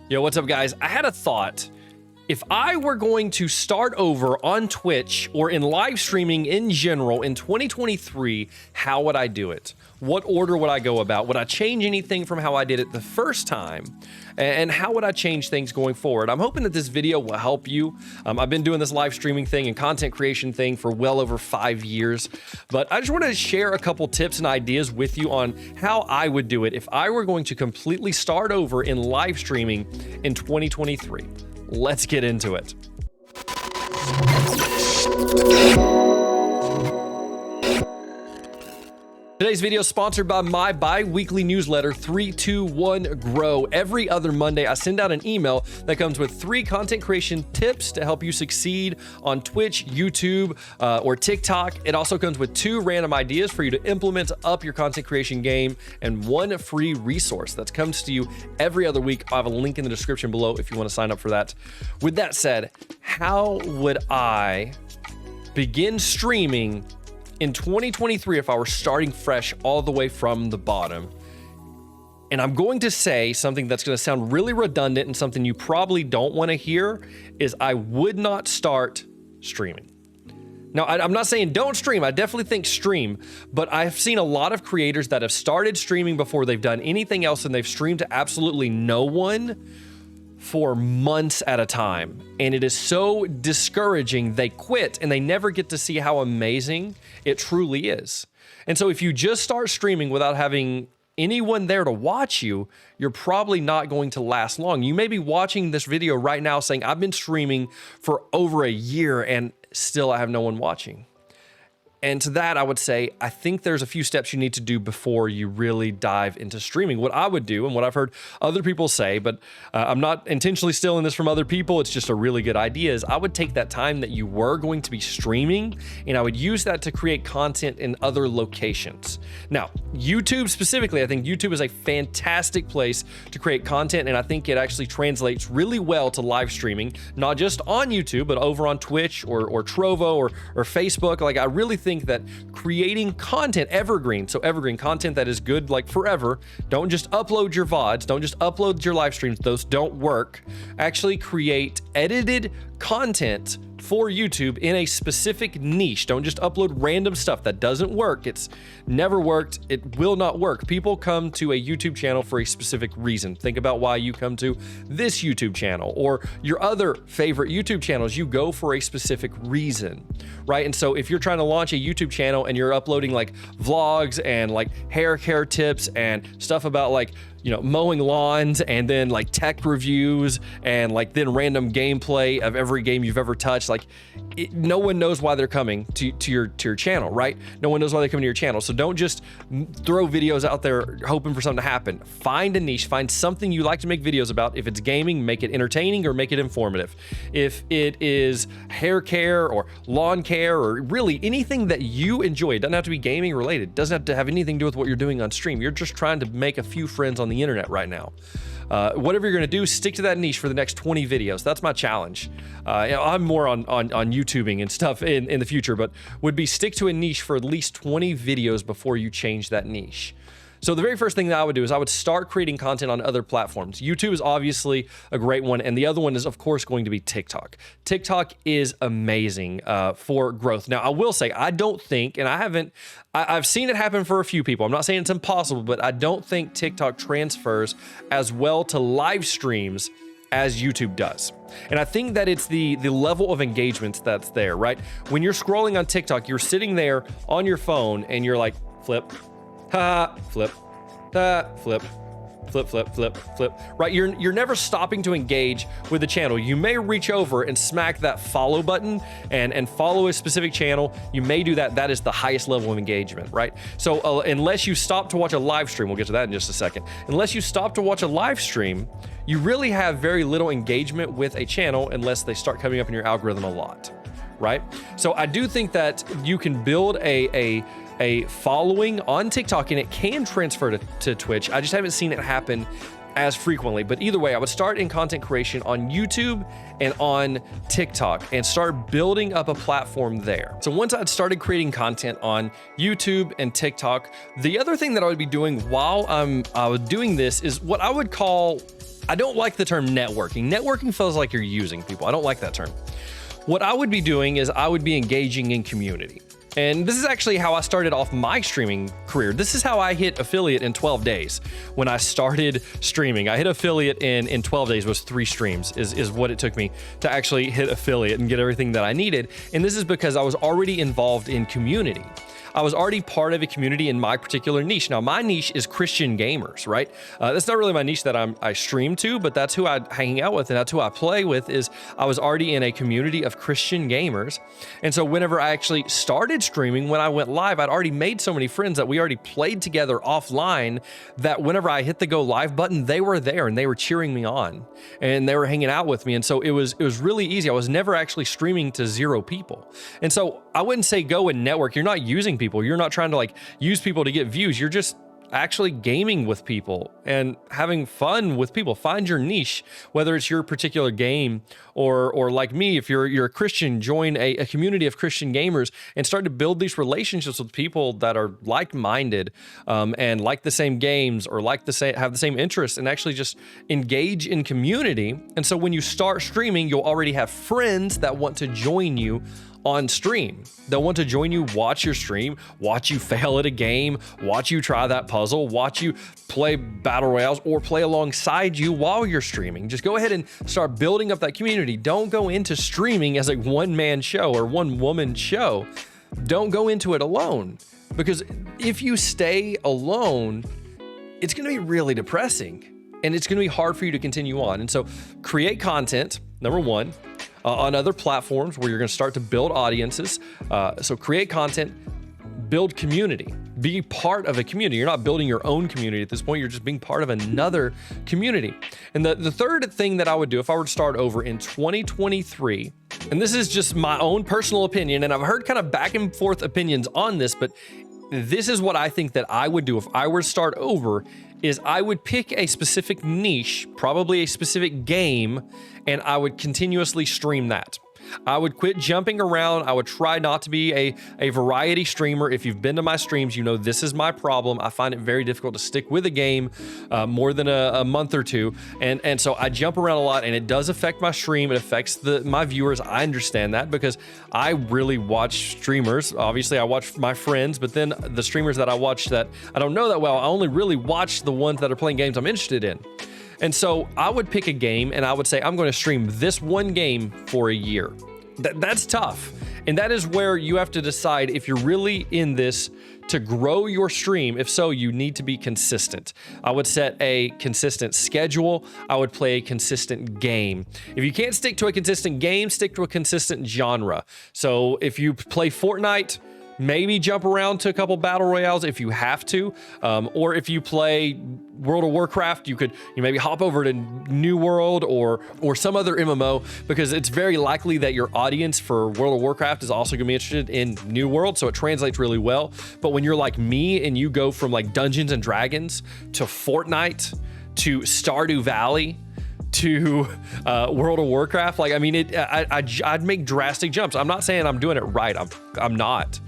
Yo, what's up, guys? I had a thought. If I were going to start over on Twitch or in live streaming in general in 2023, how would I do it? What order would I go about? Would I change anything from how I did it the first time? And how would I change things going forward? I'm hoping that this video will help you. I've been doing this live streaming thing and content creation thing for well over 5 years, but I just wanted to share a couple tips and ideas with you on how I would do it if I were going to completely start over in live streaming in 2023. Let's get into it. Today's video is sponsored by my bi-weekly newsletter, 321 Grow. Every other Monday, I send out an email that comes with 3 content creation tips to help you succeed on Twitch, YouTube, or TikTok. It also comes with 2 random ideas for you to implement to up your content creation game and 1 free resource that comes to you every other week. I have a link in the description below if you want to sign up for that. With that said, how would I begin streaming in 2023 if I were starting fresh all the way from the bottom? And I'm going to say something that's going to sound really redundant and something you probably don't want to hear is I would not start streaming. Now, I'm not saying don't stream. I definitely think stream, but I've seen a lot of creators that have started streaming before they've done anything else, and they've streamed to absolutely no one for months at a time, and it is so discouraging. They quit and they never get to see how amazing it truly is. And so if you just start streaming without having anyone there to watch you, you're probably not going to last long. You may be watching this video right now saying, I've been streaming for over a year and still I have no one watching. And to that, I would say, I think there's a few steps you need to do before you really dive into streaming. What I would do, and what I've heard other people say, but I'm not intentionally stealing this from other people, it's just a really good idea, is I would take that time that you were going to be streaming, and I would use that to create content in other locations. Now, YouTube specifically, I think YouTube is a fantastic place to create content, and I think it actually translates really well to live streaming, not just on YouTube, but over on Twitch or Trovo or Facebook. Like, I really think that creating content, evergreen content that is good like forever, don't just upload your VODs, don't just upload your live streams, those don't work. Actually create edited content for YouTube in a specific niche. Don't just upload random stuff. That doesn't work. It's never worked. It will not work. People come to a YouTube channel for a specific reason. Think about why you come to this YouTube channel or your other favorite YouTube channels. You go for a specific reason, right? And so if you're trying to launch a YouTube channel and you're uploading like vlogs and like hair care tips and stuff about like, you know, mowing lawns and then like tech reviews and like then random gameplay of every game you've ever touched, like no one knows why they're coming to your channel, right? No one knows why they're coming to your channel. So don't just throw videos out there hoping for something to happen. Find a niche, find something you like to make videos about. If it's gaming, make it entertaining or make it informative. If it is hair care or lawn care or really anything that you enjoy, it doesn't have to be gaming related. It doesn't have to have anything to do with what you're doing on stream. You're just trying to make a few friends on the internet right now. Whatever you're gonna do, stick to that niche for the next 20 videos. That's my challenge. I'm more on YouTubing and stuff in the future, but would be stick to a niche for at least 20 videos before you change that niche. So the very first thing that I would do is I would start creating content on other platforms. YouTube is obviously a great one, and the other one is, of course, going to be TikTok. TikTok is amazing for growth. Now, I will say, I don't think, and I've seen it happen for a few people. I'm not saying it's impossible, but I don't think TikTok transfers as well to live streams as YouTube does. And I think that it's the level of engagement that's there, right? When you're scrolling on TikTok, you're sitting there on your phone and you're like, flip, ha, flip, ha, flip, flip, flip, flip, flip, right? You're never stopping to engage with the channel. You may reach over and smack that follow button and follow a specific channel. You may do that. That is the highest level of engagement, right? So unless you stop to watch a live stream, we'll get to that in just a second. Unless you stop to watch a live stream, you really have very little engagement with a channel unless they start coming up in your algorithm a lot, right? So I do think that you can build a following on TikTok, and it can transfer to Twitch. I just haven't seen it happen as frequently. But either way, I would start in content creation on YouTube and on TikTok and start building up a platform there. So once I'd started creating content on YouTube and TikTok, the other thing that I would be doing while I was doing this is what I would call I don't like the term networking. Networking feels like you're using people. I don't like that term. What I would be doing is I would be engaging in community. And this is actually how I started off my streaming career. This is how I hit affiliate in 12 days. When I started streaming, I hit affiliate in 12 days, was 3 streams is what it took me to actually hit affiliate and get everything that I needed. And this is because I was already involved in community. I was already part of a community in my particular niche. Now, my niche is Christian gamers, right? That's not really my niche that I stream to, but that's who I hang out with and that's who I play with. Is I was already in a community of Christian gamers. And so whenever I actually started streaming, when I went live, I'd already made so many friends that we already played together offline that whenever I hit the go live button, they were there and they were cheering me on and they were hanging out with me. And so it was really easy. I was never actually streaming to 0 people. And so I wouldn't say go and network. You're not using people. You're not trying to like use people to get views. You're just actually gaming with people and having fun with people. Find your niche, whether it's your particular game or like me, if you're a Christian, join a community of Christian gamers and start to build these relationships with people that are like-minded and like the same games or have the same interests, and actually just engage in community. And so when you start streaming, you'll already have friends that want to join you on stream. They'll want to join you, watch your stream, watch you fail at a game, watch you try that puzzle, watch you play battle royales, or play alongside you while you're streaming. Just go ahead and start building up that community. Don't go into streaming as a one-man show or one-woman show. Don't go into it alone, because if you stay alone, it's going to be really depressing and it's going to be hard for you to continue on. And so create content, number one, on other platforms where you're going to start to build audiences. So create content, build community, be part of a community. You're not building your own community at this point. You're just being part of another community. And the third thing that I would do if I were to start over in 2023, and this is just my own personal opinion, and I've heard kind of back and forth opinions on this, but this is what I think that I would do if I were to start over, is I would pick a specific niche, probably a specific game, and I would continuously stream that. I would quit jumping around. I would try not to be a variety streamer. If you've been to my streams, you know this is my problem. I find it very difficult to stick with a game more than a month or two. And so I jump around a lot, and it does affect my stream. It affects my viewers. I understand that because I really watch streamers. Obviously, I watch my friends, but then the streamers that I watch that I don't know that well, I only really watch the ones that are playing games I'm interested in. And so I would pick a game and I would say, I'm going to stream this one game for a year. That's tough. And that is where you have to decide if you're really in this to grow your stream. If so, you need to be consistent. I would set a consistent schedule. I would play a consistent game. If you can't stick to a consistent game, stick to a consistent genre. So if you play Fortnite, maybe jump around to a couple battle royales if you have to, or if you play World of Warcraft, you maybe hop over to New World or some other MMO, because it's very likely that your audience for World of Warcraft is also gonna be interested in New World, so it translates really well. But when you're like me and you go from like Dungeons and Dragons to Fortnite to Stardew Valley to World of Warcraft, like, I mean, I'd make drastic jumps. I'm not saying I'm doing it right. I'm not.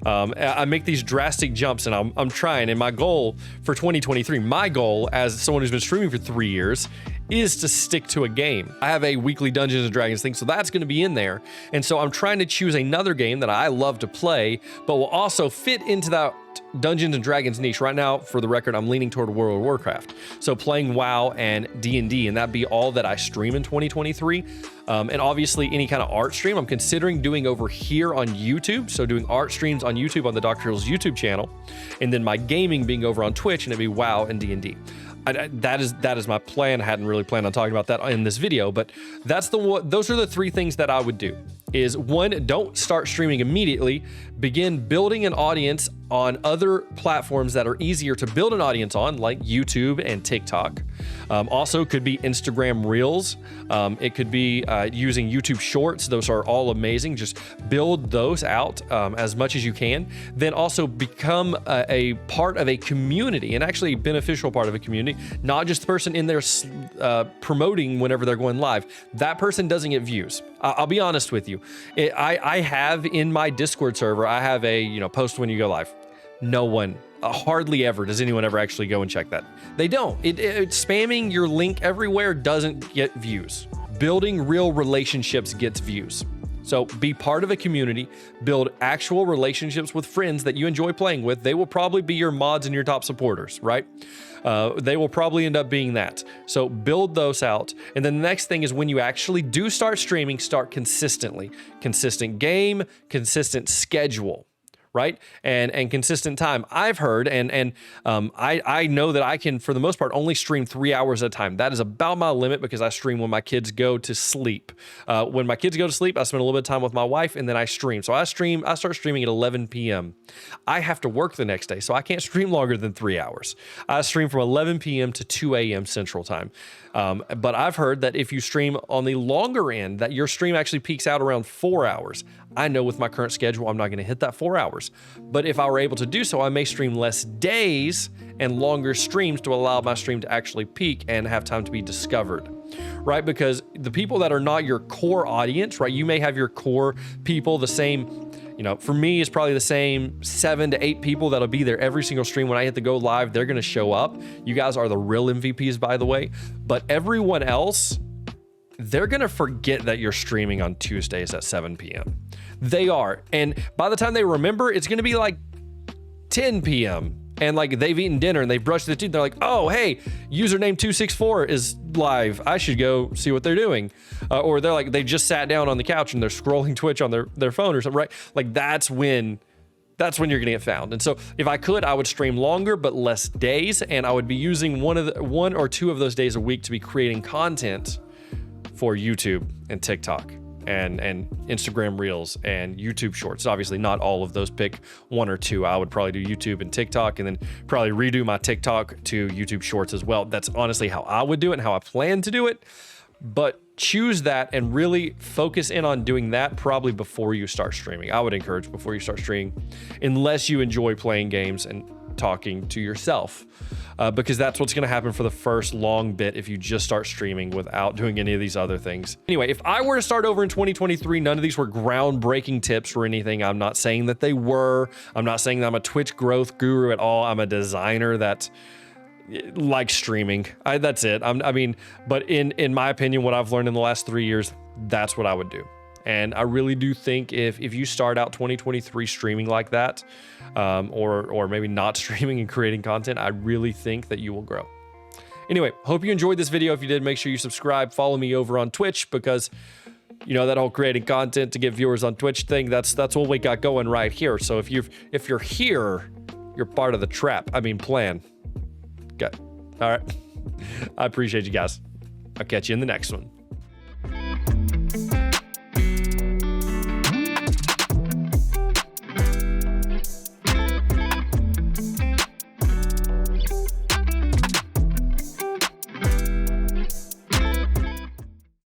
I make these drastic jumps, and I'm trying. And my goal for 2023, my goal as someone who's been streaming for 3 years, is to stick to a game. I have a weekly Dungeons and Dragons thing, so that's going to be in there. And so I'm trying to choose another game that I love to play, but will also fit into that Dungeons and Dragons niche. Right now, for the record, I'm leaning toward World of Warcraft. So playing WoW and D&D, and that'd be all that I stream in 2023. And obviously any kind of art stream I'm considering doing over here on YouTube. So doing art streams on YouTube on the Dr. Hills YouTube channel, and then my gaming being over on Twitch, and it'd be WoW and D&D. That is my plan. I hadn't really planned on talking about that in this video, but those are the 3 things that I would do. Is 1, don't start streaming immediately. Begin building an audience on other platforms that are easier to build an audience on, like YouTube and TikTok. Also could be Instagram Reels. It could be using YouTube Shorts. Those are all amazing. Just build those out as much as you can. Then also become a part of a community, and actually a beneficial part of a community, not just the person in there promoting whenever they're going live. That person doesn't get views. I'll be honest with you. I have in my Discord server, I have a post when you go live. No one, hardly ever does anyone ever actually go and check that. They don't. Spamming your link everywhere doesn't get views. Building real relationships gets views. So be part of a community, build actual relationships with friends that you enjoy playing with. They will probably be your mods and your top supporters, right? They will probably end up being that. So build those out. And then the next thing is when you actually do start streaming, start consistently. Consistent game, consistent schedule, right? And consistent time. I've heard, and I know that I can, for the most part, only stream 3 hours at a time. That is about my limit because I stream when my kids go to sleep. When my kids go to sleep, I spend a little bit of time with my wife, and then I stream. So I start streaming at 11 p.m. I have to work the next day, so I can't stream longer than 3 hours. I stream from 11 p.m. to 2 a.m. Central Time. But I've heard that if you stream on the longer end, that your stream actually peaks out around 4 hours. I know with my current schedule, I'm not going to hit that 4 hours. But if I were able to do so, I may stream less days and longer streams to allow my stream to actually peak and have time to be discovered, right? Because the people that are not your core audience, right? You may have your core people, the same, for me, it's probably the same 7 to 8 people that'll be there every single stream. When I hit the go live, they're going to show up. You guys are the real MVPs, by the way. But everyone else, they're going to forget that you're streaming on Tuesdays at 7 p.m. They are. And by the time they remember, it's going to be like 10 p.m. And like they've eaten dinner and they've brushed their teeth. They're like, oh, hey, username 264 is live. I should go see what they're doing. Or they're like, they just sat down on the couch and they're scrolling Twitch on their phone or something, right? Like that's when you're going to get found. And so if I could, I would stream longer, but less days. And I would be using one or two of those days a week to be creating content for YouTube and TikTok and Instagram Reels and YouTube Shorts. Obviously, not all of those. Pick one or two. I would probably do YouTube and TikTok, and then probably redo my TikTok to YouTube Shorts as well. That's honestly how I would do it and how I plan to do it. But choose that and really focus in on doing that probably before you start streaming. I would encourage before you start streaming, unless you enjoy playing games and talking to yourself, because that's what's going to happen for the first long bit if you just start streaming without doing any of these other things. Anyway, if I were to start over in 2023, none of these were groundbreaking tips or anything. I'm not saying that they were. I'm not saying that I'm a Twitch growth guru at all. I'm a designer that likes streaming. That's it. But in my opinion, what I've learned in the last 3 years, that's what I would do. And I really do think if you start out 2023 streaming like that, or maybe not streaming and creating content, I really think that you will grow. Anyway, hope you enjoyed this video. If you did, make sure you subscribe, follow me over on Twitch, because that whole creating content to get viewers on Twitch thing, that's what we got going right here. So if you're here, you're part of the plan. Okay. All right. I appreciate you guys. I'll catch you in the next one.